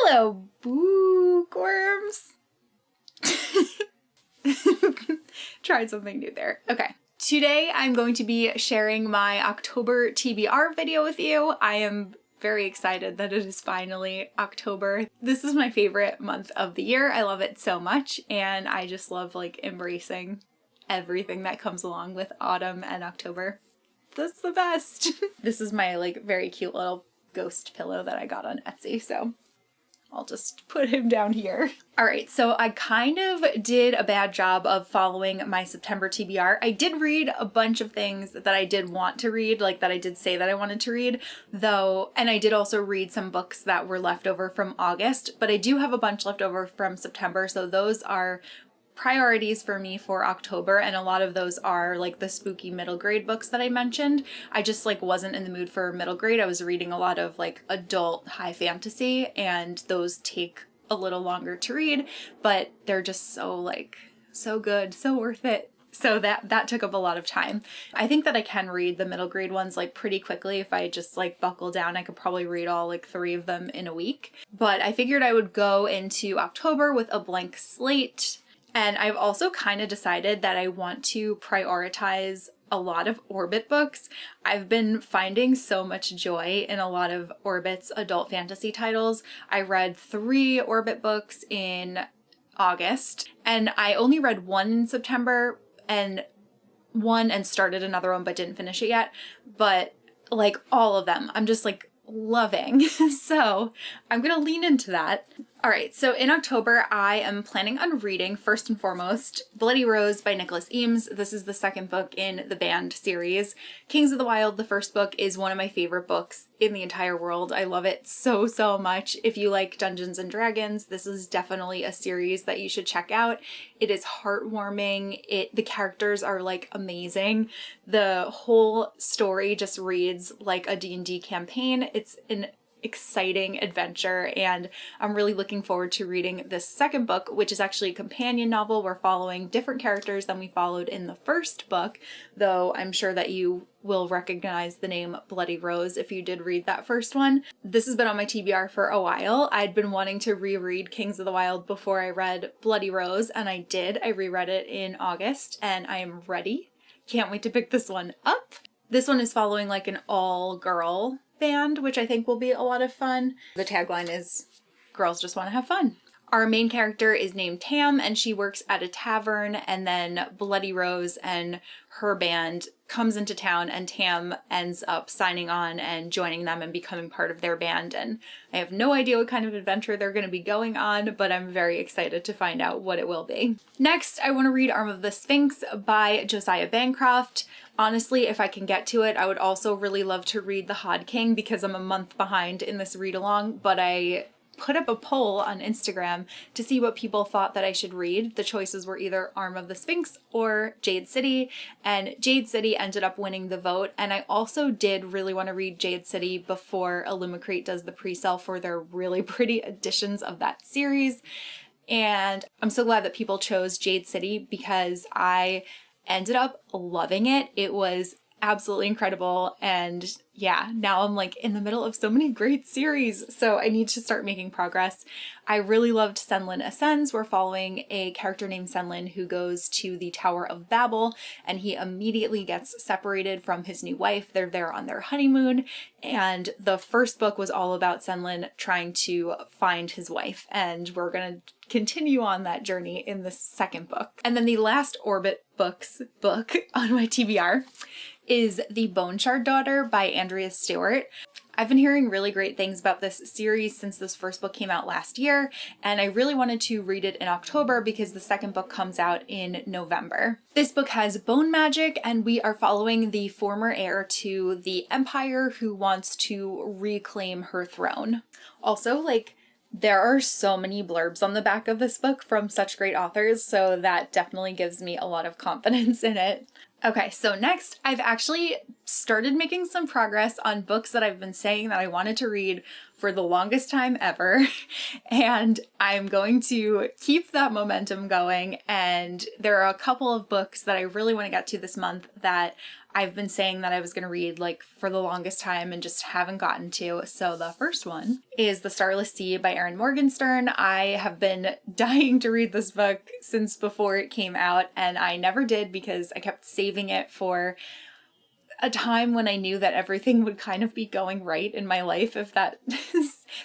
Hello, bookworms. Tried something new there. Okay. Today I'm going to be sharing my October TBR video with you. I am very excited that it is finally October. This is my favorite month of the year. I love it so much, and I just love like embracing everything that comes along with autumn and October. That's the best. This is my like very cute little ghost pillow that I got on Etsy, so I'll just put him down here. All right, so I kind of did a bad job of following my September TBR. I did read a bunch of things that I did want to read, like that I did say that I wanted to read, though, and I did also read some books that were left over from August, but I do have a bunch left over from September, so those are priorities for me for October, and a lot of those are like the spooky middle grade books that I mentioned. I just like wasn't in the mood for middle grade. I was reading a lot of like adult high fantasy, and those take a little longer to read, but they're just so good, so worth it. So that took up a lot of time. I think that I can read the middle grade ones like pretty quickly. If I just like buckle down, I could probably read all like 3 of them in a week. But I figured I would go into October with a blank slate. And I've also kind of decided that I want to prioritize a lot of Orbit books. I've been finding so much joy in a lot of Orbit's adult fantasy titles. I read 3 Orbit books in August, and I only read 1 in September, and started another one but didn't finish it yet. But like all of them, I'm just like loving. So I'm gonna lean into that. All right, so in October, I am planning on reading, first and foremost, Bloody Rose by Nicholas Eames. This is the second book in the Banned series. Kings of the Wild, the first book, is one of my favorite books in the entire world. I love it so, so much. If you like Dungeons and Dragons, this is definitely a series that you should check out. It is heartwarming. The characters are like amazing. The whole story just reads like a D&D campaign. It's an exciting adventure, and I'm really looking forward to reading this second book, which is actually a companion novel. We're following different characters than we followed in the first book, though I'm sure that you will recognize the name Bloody Rose if you did read that first one. This has been on my TBR for a while. I'd been wanting to reread Kings of the Wild before I read Bloody Rose, and I did. I reread it in August, and I am ready. Can't wait to pick this one up. This one is following like an all-girl band, which I think will be a lot of fun. The tagline is, girls just want to have fun. Our main character is named Tam, and she works at a tavern, and then Bloody Rose and her band comes into town, and Tam ends up signing on and joining them and becoming part of their band. And I have no idea what kind of adventure they're going to be going on, but I'm very excited to find out what it will be. Next, I want to read Arm of the Sphinx by Josiah Bancroft. Honestly, if I can get to it, I would also really love to read The Hod King because I'm a month behind in this read-along, but I put up a poll on Instagram to see what people thought that I should read. The choices were either Arm of the Sphinx or Jade City, and Jade City ended up winning the vote. And I also did really want to read Jade City before Illumicrate does the pre-sale for their really pretty editions of that series. And I'm so glad that people chose Jade City because I ended up loving it. It was absolutely incredible, and yeah, now I'm like in the middle of so many great series, so I need to start making progress. I really loved Senlin Ascends. We're following a character named Senlin who goes to the Tower of Babel, and he immediately gets separated from his new wife. They're there on their honeymoon, and the first book was all about Senlin trying to find his wife, and we're gonna continue on that journey in the second book. And then the last Orbit books book on my TBR is The Bone Shard Daughter by Andrea Stewart. I've been hearing really great things about this series since this first book came out last year, and I really wanted to read it in October because the second book comes out in November. This book has bone magic, and we are following the former heir to the Empire who wants to reclaim her throne. Also, like, there are so many blurbs on the back of this book from such great authors, so that definitely gives me a lot of confidence in it. Okay, so next, I've actually started making some progress on books that I've been saying that I wanted to read for the longest time ever, and I'm going to keep that momentum going. And there are a couple of books that I really want to get to this month that I've been saying that I was going to read like for the longest time and just haven't gotten to. So the first one is The Starless Sea by Erin Morgenstern. I have been dying to read this book since before it came out, and I never did because I kept saving it for a time when I knew that everything would kind of be going right in my life, if that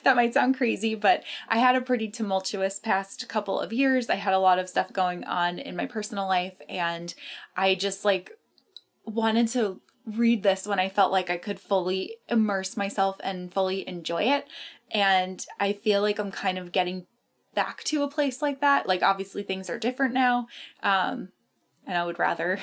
that might sound crazy, but I had a pretty tumultuous past couple of years. I had a lot of stuff going on in my personal life, and I just like wanted to read this when I felt like I could fully immerse myself and fully enjoy it. And I feel like I'm kind of getting back to a place like that. Like, obviously things are different now, and I would rather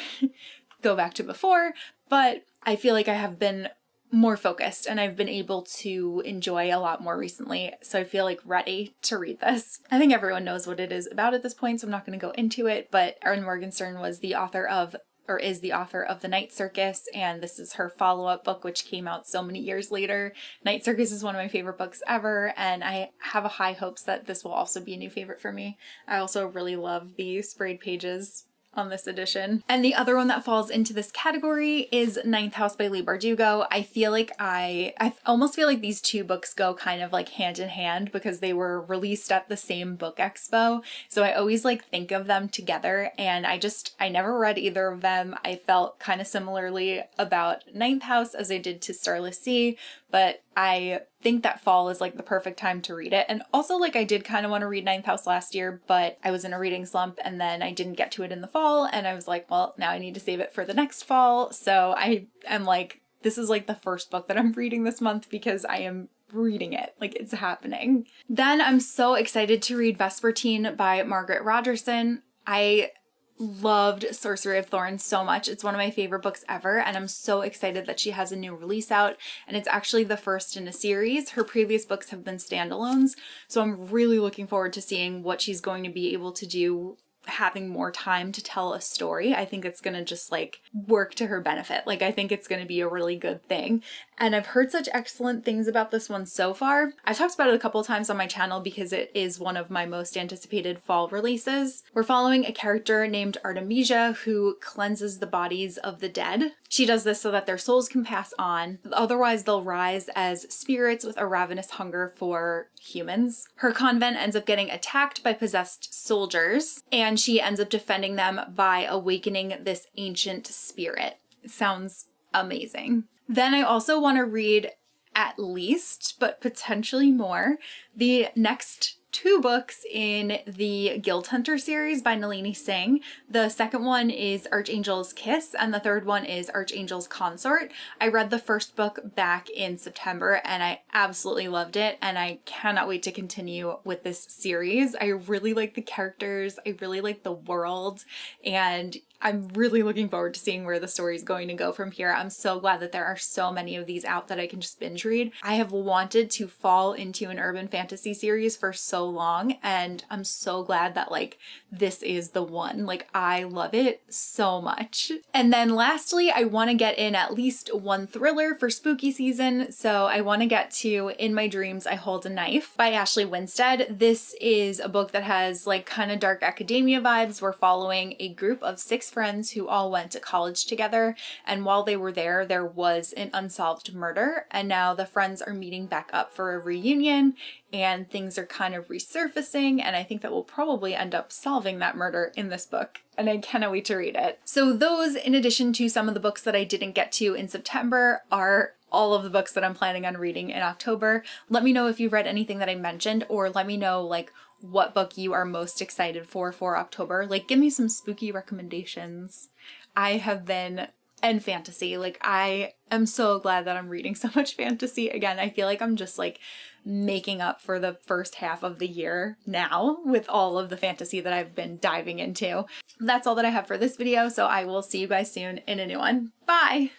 go back to before, but I feel like I have been more focused and I've been able to enjoy a lot more recently. So I feel like ready to read this. I think everyone knows what it is about at this point, so I'm not going to go into it, but Erin Morgenstern was the author of, or is the author of The Night Circus, and this is her follow-up book, which came out so many years later. Night Circus is one of my favorite books ever, and I have a high hopes that this will also be a new favorite for me. I also really love the sprayed pages on this edition. And the other one that falls into this category is Ninth House by Leigh Bardugo. I feel like I almost feel like these two books go kind of like hand in hand because they were released at the same book expo. So I always like think of them together, and I never read either of them. I felt kind of similarly about Ninth House as I did to Starless Sea, but I think that fall is like the perfect time to read it. And also, like, I did kind of want to read Ninth House last year, but I was in a reading slump and then I didn't get to it in the fall, and I was like, well, now I need to save it for the next fall. So I am like, this is like the first book that I'm reading this month because I am reading it. Like, it's happening. Then I'm so excited to read Vesper Teen by Margaret Rogerson. I loved Sorcery of Thorns so much. It's one of my favorite books ever, and I'm so excited that she has a new release out, and it's actually the first in a series. Her previous books have been standalones, so I'm really looking forward to seeing what she's going to be able to do having more time to tell a story. I think it's gonna just like work to her benefit. Like, I think it's gonna be a really good thing. And I've heard such excellent things about this one so far. I've talked about it a couple of times on my channel because it is one of my most anticipated fall releases. We're following a character named Artemisia who cleanses the bodies of the dead. She does this so that their souls can pass on, otherwise they'll rise as spirits with a ravenous hunger for humans. Her convent ends up getting attacked by possessed soldiers, and she ends up defending them by awakening this ancient spirit. It sounds amazing. Then I also want to read at least, but potentially more, the next two books in the Guildhunter series by Nalini Singh. The second one is Archangel's Kiss, and the third one is Archangel's Consort. I read the first book back in September and I absolutely loved it, and I cannot wait to continue with this series. I really like the characters, I really like the world, and I'm really looking forward to seeing where the story is going to go from here. I'm so glad that there are so many of these out that I can just binge read. I have wanted to fall into an urban fantasy series for so long, and I'm so glad that like this is the one. Like, I love it so much. And then lastly, I want to get in at least one thriller for spooky season. So I want to get to In My Dreams I Hold a Knife by Ashley Winstead. This is a book that has like kind of dark academia vibes. We're following a group of 6 friends who all went to college together, and while they were there was an unsolved murder, and now the friends are meeting back up for a reunion, and things are kind of resurfacing, and I think that we'll probably end up solving that murder in this book, and I cannot wait to read it. So those, in addition to some of the books that I didn't get to in September, are all of the books that I'm planning on reading in October. Let me know if you've read anything that I mentioned, or let me know like what book you are most excited for October. Like, give me some spooky recommendations. I have been, and fantasy, like I am so glad that I'm reading so much fantasy again. I feel like I'm just like making up for the first half of the year now with all of the fantasy that I've been diving into. That's all that I have for this video, so I will see you guys soon in a new one. Bye!